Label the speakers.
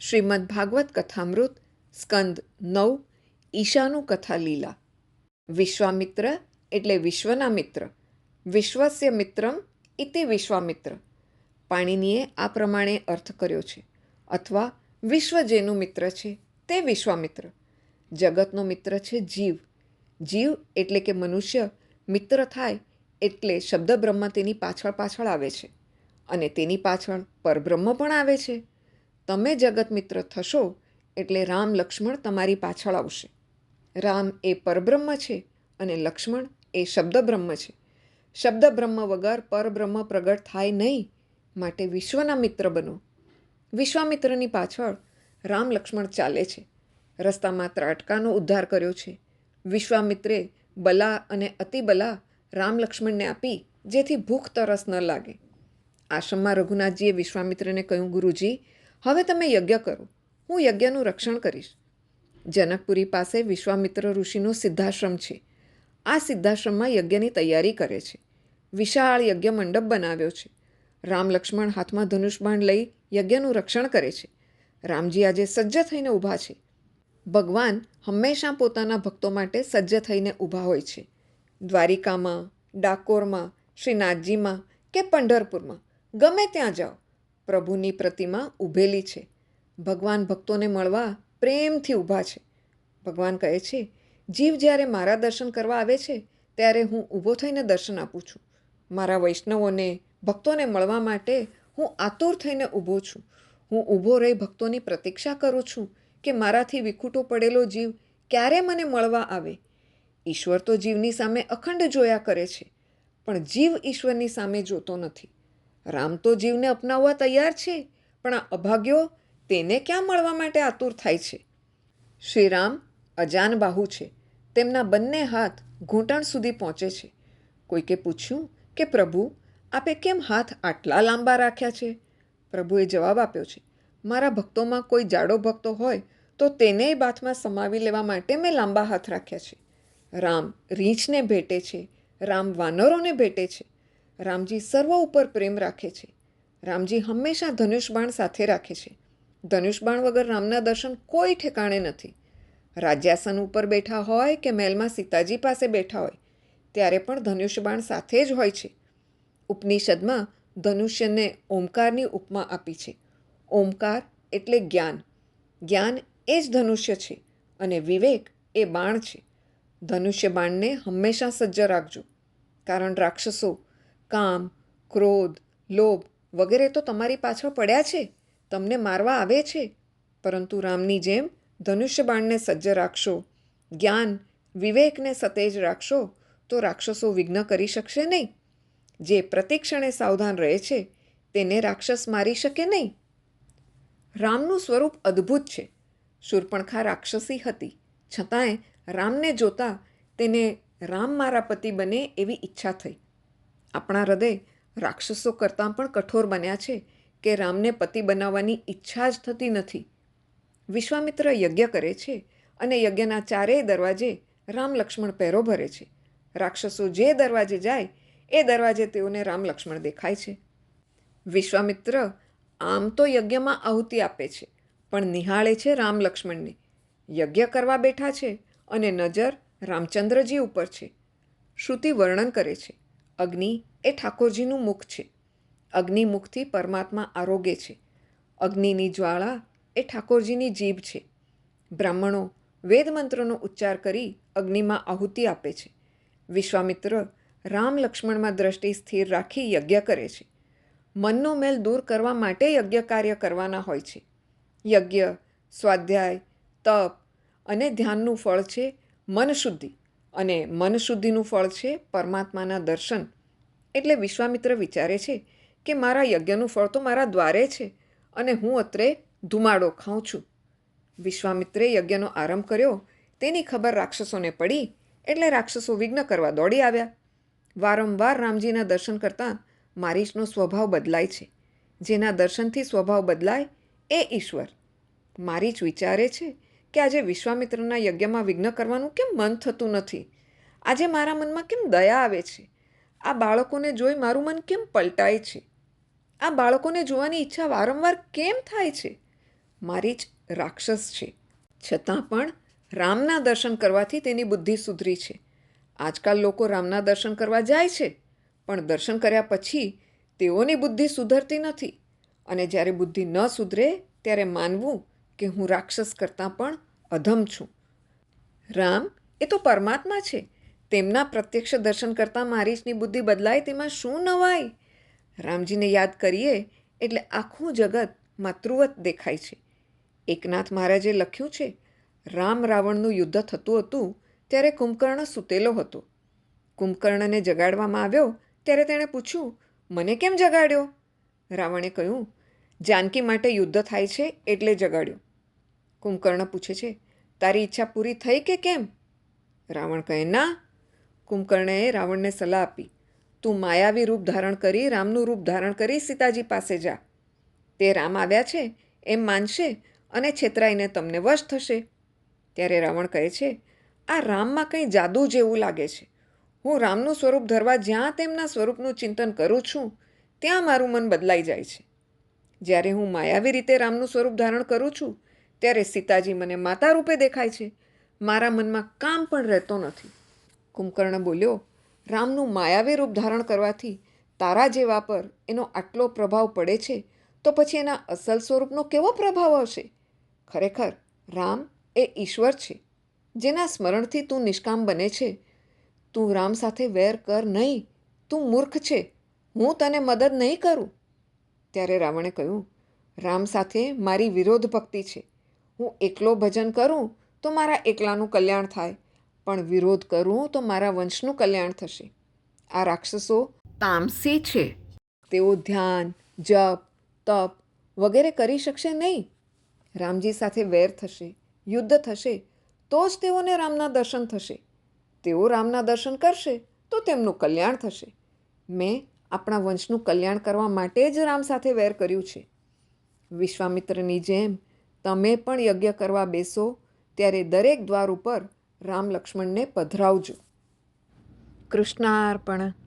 Speaker 1: શ્રીમદ્ ભાગવત કથામૃત સ્કંદ 9 ઈશાનું કથા લીલા. વિશ્વામિત્ર એટલે વિશ્વના મિત્ર. વિશ્વસ્ય મિત્રમ ઇતિ વિશ્વામિત્ર. પાણિનીએ આ પ્રમાણે અર્થ કર્યો છે. અથવા વિશ્વ જેનું મિત્ર છે તે વિશ્વામિત્ર. જગતનો મિત્ર છે જીવ. જીવ એટલે કે મનુષ્ય મિત્ર થાય એટલે શબ્દ બ્રહ્મ તેની પાછળ પાછળ આવે છે અને તેની પાછળ પરબ્રહ્મ પણ આવે છે. તમે જગત મિત્ર થશો એટલે રામ લક્ષ્મણ તમારી પાછળ આવશે. રામ એ પરબ્રહ્મ છે અને લક્ષ્મણ એ શબ્દ બ્રહ્મ છે. શબ્દ બ્રહ્મ વગર પરબ્રહ્મ પ્રગટ થાય નહીં, માટે વિશ્વના મિત્ર બનો. વિશ્વામિત્રની પાછળ રામ લક્ષ્મણ ચાલે છે. રસ્તામાં ત્રાટકાનો ઉદ્ધાર કર્યો છે. વિશ્વામિત્રે બલા અને અતિબલા રામ લક્ષ્મણને આપી, જેથી ભૂખ તરસ ન લાગે. આશ્રમમાં રઘુનાથજીએ વિશ્વામિત્રને કહ્યું, ગુરુજી, હવે તમે યજ્ઞ કરો, હું યજ્ઞનું રક્ષણ કરીશ. જનકપુરી પાસે વિશ્વામિત્ર ઋષિનો સિદ્ધાશ્રમ છે. આ સિદ્ધાશ્રમમાં યજ્ઞની તૈયારી કરે છે. વિશાળ યજ્ઞ મંડપ બનાવ્યો છે. રામ લક્ષ્મણ હાથમાં ધનુષબાણ લઈ યજ્ઞનું રક્ષણ કરે છે. રામજી આજે સજ્જ થઈને ઊભા છે. ભગવાન હંમેશા પોતાના ભક્તો માટે સજ્જ થઈને ઊભા હોય છે. દ્વારિકામાં, ડાકોરમાં, શ્રીનાથજીમાં કે પંઢરપુરમાં ગમે ત્યાં જાઓ, પ્રભુની પ્રતિમા ઊભેલી છે. ભગવાન ભક્તોને મળવા પ્રેમથી ઊભા છે. ભગવાન કહે છે, જીવ જ્યારે મારા દર્શન કરવા આવે છે ત્યારે હું ઊભો થઈને દર્શન આપું છું. મારા વૈષ્ણવોને, ભક્તોને મળવા માટે હું આતુર થઈને ઊભો છું. હું ઊભો રહી ભક્તોની પ્રતીક્ષા કરું છું કે મારાથી વિખૂટો પડેલો જીવ ક્યારે મને મળવા આવે. ઈશ્વર તો જીવની સામે અખંડ જોયા કરે છે, પણ જીવ ઈશ્વરની સામે જોતો નથી. રામ તો જીવને અપનાવવા તૈયાર છે, પણ આ અભાગ્યો તેને ક્યાં મળવા માટે આતુર થાય છે. શ્રીરામ અજાનબાહુ છે. તેમના બંને હાથ ઘૂંટણ સુધી પહોંચે છે. કોઈકે પૂછ્યું કે પ્રભુ, આપે કેમ હાથ આટલા લાંબા રાખ્યા છે? પ્રભુએ જવાબ આપ્યો છે, મારા ભક્તોમાં કોઈ જાડો ભક્તો હોય તો તેનેય બાથમાં સમાવી લેવા માટે મેં લાંબા હાથ રાખ્યા છે. રામ રીંછને ભેટે છે, રામ વાનરોને ભેટે છે. રામજી સર્વ ઉપર પ્રેમ રાખે છે. રામજી હંમેશા ધનુષબાણ સાથે રાખે છે. ધનુષબાણ વગર રામના દર્શન કોઈ ઠેકાણે નથી. રાજ્યાસન ઉપર બેઠા હોય કે મહેલમાં સીતાજી પાસે બેઠા હોય, ત્યારે પણ ધનુષબાણ સાથે જ હોય છે. ઉપનિષદમાં ધનુષ્યને ઓમકારની ઉપમા આપી છે. ઓમકાર એટલે જ્ઞાન. જ્ઞાન એ જ ધનુષ્ય છે અને વિવેક એ બાણ છે. ધનુષ્ય બાણને હંમેશા સજ્જ રાખજો, કારણ રાક્ષસો કામ, ક્રોધ, લોભ વગેરે તો તમારી પાછળ પડ્યા છે, તમને મારવા આવે છે. પરંતુ રામની જેમ ધનુષ્ય બાણને સજ્જ રાખશો, જ્ઞાન વિવેકને સતેજ રાખશો, તો રાક્ષસો વિઘ્ન કરી શકશે નહીં. જે પ્રતિક્ષણે સાવધાન રહે છે તેને રાક્ષસ મારી શકે નહીં. રામનું સ્વરૂપ અદ્ભુત છે. શૂર્પણખા રાક્ષસી હતી, છતાંય રામને જોતા તેને રામ મારા પતિ બને એવી ઈચ્છા થઈ. આપણા હૃદય રાક્ષસો કરતાં પણ કઠોર બન્યા છે કે રામને પતિ બનાવવાની ઈચ્છા જ થતી નથી. વિશ્વામિત્ર યજ્ઞ કરે છે અને યજ્ઞના ચારેય દરવાજે રામ લક્ષ્મણ પહેરો ભરે છે. રાક્ષસો જે દરવાજે જાય એ દરવાજે તેઓને રામ લક્ષ્મણ દેખાય છે. વિશ્વામિત્ર આમ તો યજ્ઞમાં આહુતિ આપે છે, પણ નિહાળે છે રામ લક્ષ્મણને. યજ્ઞ કરવા બેઠા છે અને નજર રામચંદ્રજી ઉપર છે. શ્રુતિ વર્ણન કરે છે, અગ્નિ એ ઠાકોરજીનું મુખ છે. અગ્નિ મુખથી પરમાત્મા આરોગે છે. અગ્નિની જ્વાળા એ ઠાકોરજીની જીભ છે. બ્રાહ્મણો વેદમંત્રનો ઉચ્ચાર કરી અગ્નિમાં આહુતિ આપે છે. વિશ્વામિત્ર રામ લક્ષ્મણમાં દ્રષ્ટિ સ્થિર રાખી યજ્ઞ કરે છે. મનનો મેલ દૂર કરવા માટે યજ્ઞ કાર્ય કરવાના હોય છે. યજ્ઞ, સ્વાધ્યાય, તપ અને ધ્યાનનું ફળ છે મનશુદ્ધિ, અને મનશુદ્ધિનું ફળ છે પરમાત્માના દર્શન. એટલે વિશ્વામિત્ર વિચારે છે કે મારા યજ્ઞનું ફળ તો મારા દ્વારે છે અને હું અત્રે ધુમાડો ખાઉં છું. વિશ્વામિત્રે યજ્ઞનો આરંભ કર્યો તેની ખબર રાક્ષસોને પડી એટલે રાક્ષસો વિઘ્ન કરવા દોડી આવ્યા. વારંવાર રામજીના દર્શન કરતાં મારીચનો સ્વભાવ બદલાય છે. જેના દર્શનથી સ્વભાવ બદલાય એ ઈશ્વર. મારીચ વિચારે છે કે આજે વિશ્વામિત્રના યજ્ઞમાં વિઘ્ન કરવાનું કેમ મન થતું નથી? આજે મારા મનમાં કેમ દયા આવે છે? આ બાળકોને જોઈ મારું મન કેમ પલટાય છે? આ બાળકોને જોવાની ઈચ્છા વારંવાર કેમ થાય છે? મારીચ રાક્ષસ છે, છતાં પણ રામના દર્શન કરવાથી તેની બુદ્ધિ સુધરી છે. આજકાલ લોકો રામના દર્શન કરવા જાય છે, પણ દર્શન કર્યા પછી તેઓની બુદ્ધિ સુધરતી નથી, અને જ્યારે બુદ્ધિ ન સુધરે ત્યારે માનવું કે હું રાક્ષસ કરતાં પણ અધમ છું. રામ એ તો પરમાત્મા છે, તેમના પ્રત્યક્ષ દર્શન કરતાં મારીચની બુદ્ધિ બદલાય તેમાં શું નવાઈ? રામજીને યાદ કરીએ એટલે આખું જગત માતૃવત દેખાય છે. એકનાથ મહારાજે લખ્યું છે, રામ રાવણનું યુદ્ધ થતું હતું ત્યારે કુંભકર્ણ સૂતેલો હતો. કુંભકર્ણને જગાડવામાં આવ્યો ત્યારે તેણે પૂછ્યું, મને કેમ જગાડ્યો? રાવણે કહ્યું, જાનકી માટે યુદ્ધ થાય છે એટલે જગાડ્યો. કુંભકર્ણ પૂછે છે, તારી ઈચ્છા પૂરી થઈ કે કેમ? રાવણ કહે, ના. કુંભકર્ણએ રાવણને સલાહ આપી, તું માયાવી રૂપ ધારણ કરી રામનું રૂપ ધારણ કરી સીતાજી પાસે જા. તે રામ આવ્યા છે એમ માનશે અને છેતરાઈને તમને વશ થશે. ત્યારે રાવણ કહે છે, આ રામમાં કંઈ જાદુ જેવું લાગે છે. હું રામનું સ્વરૂપ ધરવા જ્યાં તેમના સ્વરૂપનું ચિંતન કરું છું ત્યાં મારું મન બદલાઈ જાય છે. જ્યારે હું માયાવી રીતે રામનું સ્વરૂપ ધારણ કરું છું ત્યારે સીતાજી મને માતા રૂપે દેખાય છે. મારા મનમાં કામ પણ રહેતો નથી. કુંભકર્ણ બોલ્યો, રામનું માયાવી રૂપ ધારણ કરવાથી તારા જેવા પર એનો આટલો પ્રભાવ પડે છે, તો પછી એના અસલ સ્વરૂપનો કેવો પ્રભાવ આવશે? ખરેખર રામ એ ઈશ્વર છે, જેના સ્મરણથી તું નિષ્કામ બને છે. તું રામ સાથે વેર કર નહીં, તું મૂર્ખ છે, હું તને મદદ નહીં કરું. ત્યારે રાવણે કહ્યું, રામ સાથે મારી વિરોધ ભક્તિ છે. હું એકલો ભજન કરું તો મારા એકલાનું કલ્યાણ થાય, પણ વિરોધ કરું તો મારા વંશનું કલ્યાણ થશે. આ રાક્ષસો તામસી છે. તેઓ ધ્યાન, જપ, તપ વગેરે કરી શકશે નહીં. રામજી સાથે વેર થશે, યુદ્ધ થશે, તો જ તેઓને રામના દર્શન થશે. તેઓ રામના દર્શન કરશે તો તેમનું કલ્યાણ થશે. મેં આપણા વંશનું કલ્યાણ કરવા માટે જ રામ સાથે વેર કર્યું છે. વિશ્વામિત્રની જેમ તમે પણ યજ્ઞ કરવા બેસો ત્યારે દરેક દ્વાર ઉપર રામ લક્ષ્મણને પધરાવજો. કૃષ્ણાર્પણ.